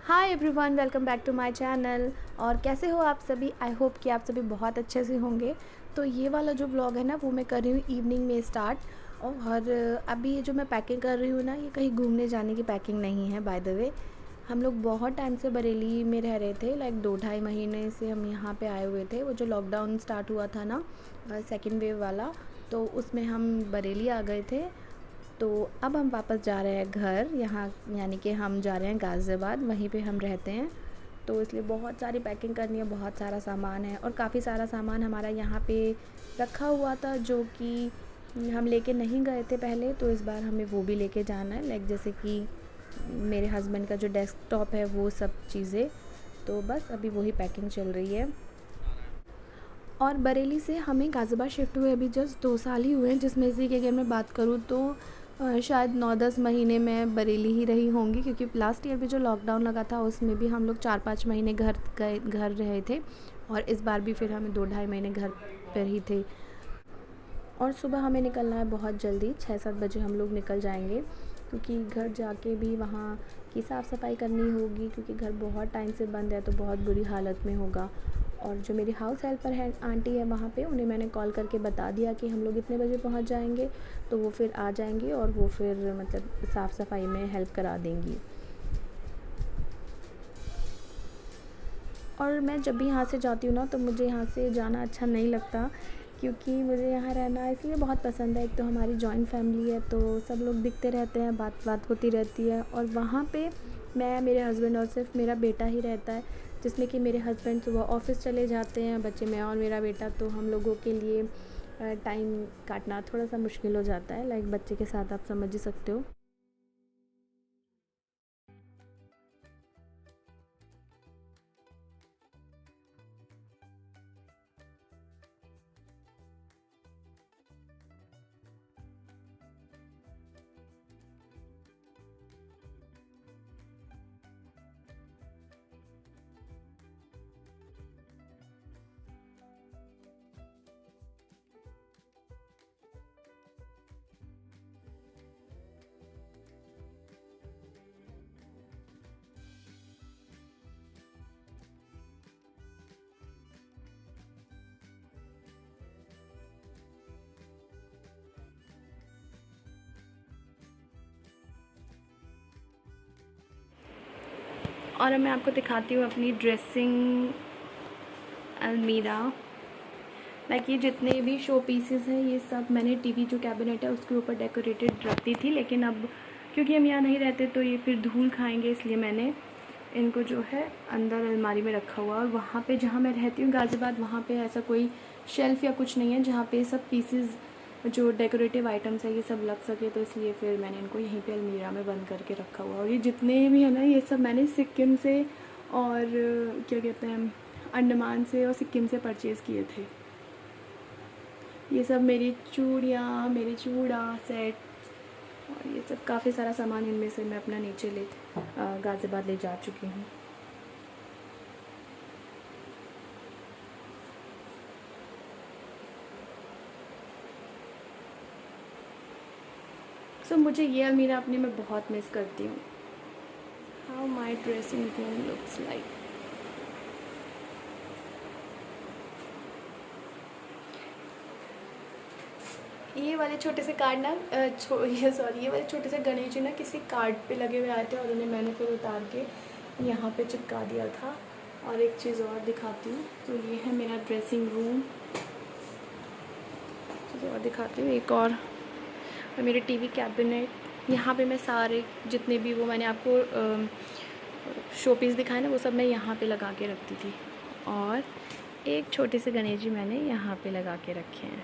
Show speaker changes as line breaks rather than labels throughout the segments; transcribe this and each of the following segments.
Hi everyone, welcome back to my channel. और कैसे हो आप सभी? आई होप कि आप सभी बहुत अच्छे से होंगे। तो ये वाला जो ब्लॉग है ना, वो मैं कर रही हूँ इवनिंग में स्टार्ट। और अभी ये जो मैं पैकिंग कर रही हूँ ना, ये कहीं घूमने जाने की पैकिंग नहीं है। बाय द वे, हम लोग बहुत टाइम से बरेली में रह रहे थे, लाइक 2-2.5 महीने से हम यहाँ पे आए हुए थे। वो जो लॉकडाउन स्टार्ट हुआ था ना, सेकेंड वेव वाला, तो उसमें हम बरेली आ गए थे। तो अब हम वापस जा रहे हैं घर, यहाँ यानी कि हम जा रहे हैं गाज़ियाबाद, वहीं पे हम रहते हैं। तो इसलिए बहुत सारी पैकिंग करनी है, बहुत सारा सामान है और काफ़ी सारा सामान हमारा यहाँ पे रखा हुआ था जो कि हम लेके नहीं गए थे पहले। तो इस बार हमें वो भी लेके जाना है, लाइक जैसे कि मेरे हस्बैंड का जो डेस्कटॉप है, वो सब चीज़ें। तो बस अभी वही पैकिंग चल रही है। और बरेली से हमें गाज़ियाबाद शिफ्ट हुए अभी जस्ट 2 साल ही हुए हैं, जिसमें से कि अगर मैं बात करूँ तो शायद 9-10 महीने मैं बरेली ही रही होंगी, क्योंकि लास्ट ईयर भी जो लॉकडाउन लगा था उसमें भी हम लोग 4-5 महीने घर रहे थे। और इस बार भी फिर हमें 2-2.5 महीने घर पर ही थे। और सुबह हमें निकलना है बहुत जल्दी, 6-7 बजे हम लोग निकल जाएंगे, क्योंकि घर जाके भी वहाँ की साफ़ सफाई करनी होगी, क्योंकि घर बहुत टाइम से बंद है तो बहुत बुरी हालत में होगा। और जो मेरी हाउस हेल्पर है आंटी है वहाँ पे, उन्हें मैंने कॉल करके बता दिया कि हम लोग इतने बजे पहुँच जाएंगे। तो वो फिर आ जाएंगी और वो फिर मतलब साफ़ सफाई में हेल्प करा देंगी। और मैं जब भी यहाँ से जाती हूँ ना, तो मुझे यहाँ से जाना अच्छा नहीं लगता, क्योंकि मुझे यहाँ रहना इसलिए बहुत पसंद है। एक तो हमारी जॉइंट फैमिली है, तो सब लोग दिखते रहते हैं, बात बात होती रहती है। और वहाँ पे मैं, मेरे हस्बैंड और सिर्फ मेरा बेटा ही रहता है, जिसमें कि मेरे हस्बैंड सुबह ऑफ़िस चले जाते हैं, बच्चे मैं और मेरा बेटा। तो हम लोगों के लिए टाइम काटना थोड़ा सा मुश्किल हो जाता है, लाइक बच्चे के साथ, आप समझ ही सकते हो। और अब मैं आपको दिखाती हूँ अपनी ड्रेसिंग अलमीरा। लाइक ये जितने भी शो पीसेस हैं, ये सब मैंने टीवी जो कैबिनेट है उसके ऊपर डेकोरेटेड रखती थी, लेकिन अब क्योंकि हम यहाँ नहीं रहते तो ये फिर धूल खाएंगे, इसलिए मैंने इनको जो है अंदर अलमारी में रखा हुआ। और वहाँ पे जहाँ मैं रहती हूँ गाज़ियाबाद, वहाँ पे ऐसा कोई शेल्फ़ या कुछ नहीं है जहाँ पे सब पीसेस जो डेकोरेटिव आइटम्स है ये सब लग सके, तो इसलिए फिर मैंने इनको यहीं पे अलमीरा में बंद करके रखा हुआ। और ये जितने भी है ना, ये सब मैंने सिक्किम से और क्या कहते हैं, अंडमान से और सिक्किम से परचेज़ किए थे। ये सब मेरी चूड़ियाँ, मेरे चूड़ा सेट और ये सब काफ़ी सारा सामान इनमें से मैं अपना नीचे गाज़ियाबाद ले जा चुकी हूँ। सो मुझे ये अलमीरा अपने में बहुत मिस करती हूँ। How my dressing room looks like. ये वाले छोटे से कार्ड ना ये वाले छोटे से गणेश जी ना किसी कार्ड पे लगे हुए आए थे, और उन्हें मैंने फिर उतार के यहाँ पे चिपका दिया था। और एक चीज़ और दिखाती हूँ, तो ये है मेरा ड्रेसिंग रूम। चीज़ और दिखाती हूँ एक और मेरे टीवी कैबिनेट। यहाँ पे मैं सारे जितने भी वो मैंने आपको शो पीस दिखाए ना, वो सब मैं यहाँ पे लगा के रखती थी। और एक छोटे से गणेश जी मैंने यहाँ पे लगा के रखे हैं।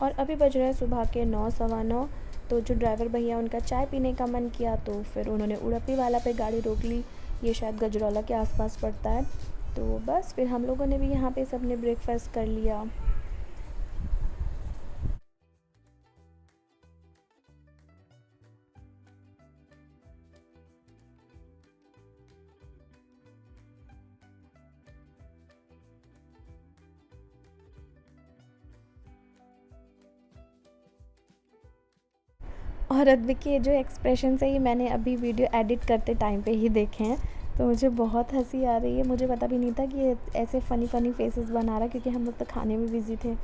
और अभी बज रहे हैं सुबह के 9-9:15। तो जो ड्राइवर भैया, उनका चाय पीने का मन किया, तो फिर उन्होंने उड़प्पी वाला पे गाड़ी रोक ली। ये शायद गजरौला के आसपास पड़ता है। तो बस फिर हम लोगों ने भी यहाँ पे सबने ब्रेकफास्ट कर लिया। और अद्विक के जो एक्सप्रेशन है ये मैंने अभी वीडियो एडिट करते टाइम पे ही देखे हैं, तो मुझे बहुत हंसी आ रही है। मुझे पता भी नहीं था कि ये ऐसे फ़नी फ़नी फेसेस बना रहा, क्योंकि हम लोग तो खाने में बिज़ी थे।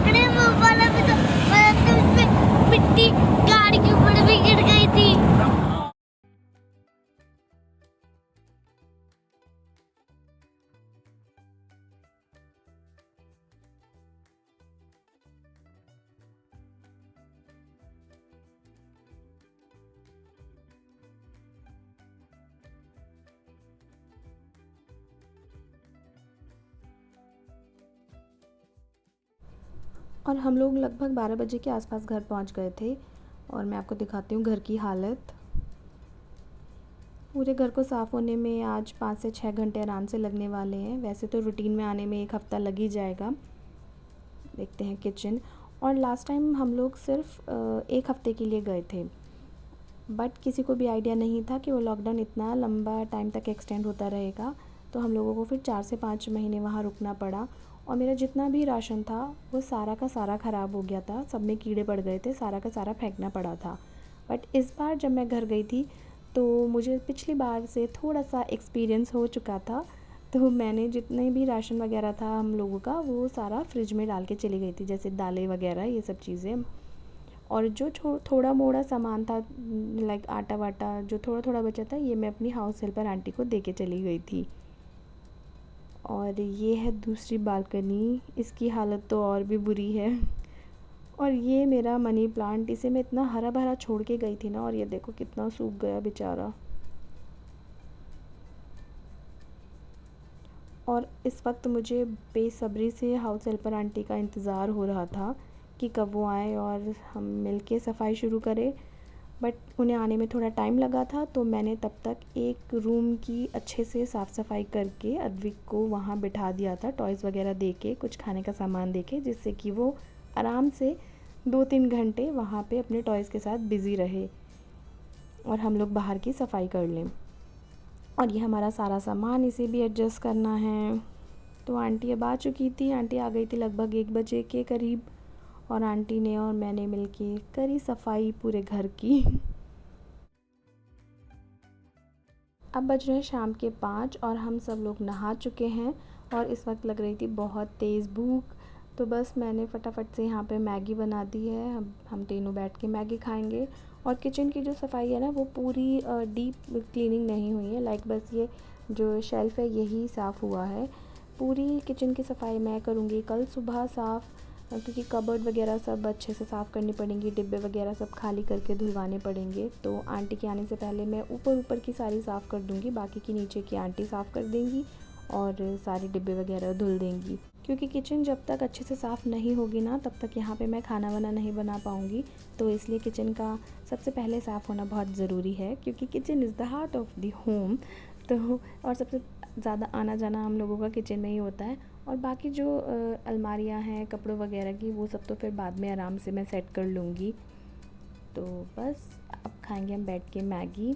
अरे वो वाला भी तो उसमें मिट्टी गाड़ी के ऊपर भी गिर गई थी।
और हम लोग लगभग 12 बजे के आसपास घर पहुंच गए थे। और मैं आपको दिखाती हूँ घर की हालत। पूरे घर को साफ़ होने में आज 5 से 6 घंटे आराम से लगने वाले हैं। वैसे तो रूटीन में आने में 1 हफ़्ता लग ही जाएगा। देखते हैं किचन। और लास्ट टाइम हम लोग सिर्फ 1 हफ़्ते के लिए गए थे, बट किसी को भी आइडिया नहीं था कि वो लॉकडाउन इतना लंबा टाइम तक एक्सटेंड होता रहेगा। तो हम लोगों को फिर 4 से 5 महीने वहाँ रुकना पड़ा। और मेरा जितना भी राशन था वो सारा का सारा ख़राब हो गया था, सब में कीड़े पड़ गए थे, सारा का सारा फेंकना पड़ा था। बट इस बार जब मैं घर गई थी तो मुझे पिछली बार से थोड़ा सा एक्सपीरियंस हो चुका था। तो मैंने जितने भी राशन वगैरह था हम लोगों का वो सारा फ्रिज में डाल के चली गई थी, जैसे दालें वगैरह ये सब चीज़ें। और जो थोड़ा मोड़ा सामान था, लाइक आटा वाटा जो थोड़ा थोड़ा बचा था, ये मैं अपनी हाउस हेल्पर आंटी को दे के चली गई थी। और ये है दूसरी बालकनी, इसकी हालत तो और भी बुरी है। और ये मेरा मनी प्लांट, इसे मैं इतना हरा भरा छोड़ के गई थी ना, और ये देखो कितना सूख गया बेचारा। और इस वक्त मुझे बेसब्री से हाउस हेल्पर आंटी का इंतज़ार हो रहा था कि कब वो आए और हम मिलके सफाई शुरू करें। बट उन्हें आने में थोड़ा टाइम लगा था, तो मैंने तब तक एक रूम की अच्छे से साफ़ सफाई करके अद्विक को वहाँ बिठा दिया था, टॉयज़ वगैरह दे के, कुछ खाने का सामान दे के, जिससे कि वो आराम से 2-3 घंटे वहाँ पे अपने टॉयज़ के साथ बिज़ी रहे और हम लोग बाहर की सफाई कर लें। और ये हमारा सारा सामान, इसे भी एडजस्ट करना है। तो आंटी अब आ चुकी थी, आंटी आ गई थी लगभग 1 बजे के करीब। और आंटी ने और मैंने मिलके करी सफाई पूरे घर की। अब बज रहे हैं शाम के 5 और हम सब लोग नहा चुके हैं। और इस वक्त लग रही थी बहुत तेज़ भूख, तो बस मैंने फटाफट से यहाँ पे मैगी बना दी है। अब हम तीनों बैठ के मैगी खाएंगे। और किचन की जो सफाई है ना, वो पूरी डीप क्लीनिंग नहीं हुई है, लाइक बस ये जो शेल्फ़ है यही साफ़ हुआ है। पूरी किचन की सफाई मैं करूँगी कल सुबह साफ़, क्योंकि कबर्ड वगैरह सब अच्छे से साफ़ करनी पड़ेंगी, डिब्बे वगैरह सब खाली करके धुलवाने पड़ेंगे। तो आंटी के आने से पहले मैं ऊपर की सारी साफ़ कर दूँगी, बाकी की नीचे की आंटी साफ़ कर देंगी और सारे डिब्बे वगैरह धुल देंगी। क्योंकि किचन जब तक अच्छे से साफ़ नहीं होगी ना तब तक यहाँ पे मैं खाना वाना नहीं बना पाऊँगी। तो इसलिए किचन का सबसे पहले साफ़ होना बहुत ज़रूरी है, क्योंकि kitchen is the heart of the home. तो और सबसे ज़्यादा आना जाना हम लोगों का किचन में ही होता है। और बाकी जो अलमारियाँ हैं कपड़ों वगैरह की, वो सब तो फिर बाद में आराम से मैं सेट कर लूँगी। तो बस अब खाएंगे हम बैठ के मैगी।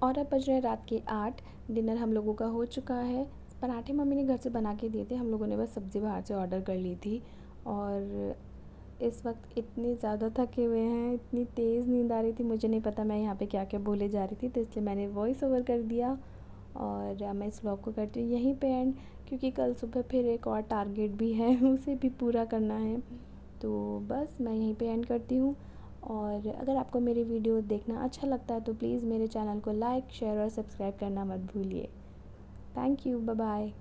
और अब बज रहे हैं रात के 8। डिनर हम लोगों का हो चुका है। पराठे मम्मी ने घर से बना के दिए थे, हम लोगों ने बस सब्ज़ी बाहर से ऑर्डर कर ली थी। और इस वक्त इतनी ज़्यादा थके हुए हैं, इतनी तेज़ नींद आ रही थी, मुझे नहीं पता मैं यहाँ पे क्या क्या बोले जा रही थी, तो इसलिए मैंने वॉइस ओवर कर दिया। और मैं इस व्लॉग को करती हूँ यहीं पे एंड, क्योंकि कल सुबह फिर एक और टारगेट भी है उसे भी पूरा करना है। तो बस मैं यहीं पे एंड करती हूँ। और अगर आपको मेरी वीडियो देखना अच्छा लगता है तो प्लीज़ मेरे चैनल को लाइक शेयर और सब्सक्राइब करना मत भूलिए। Thank you, bye bye.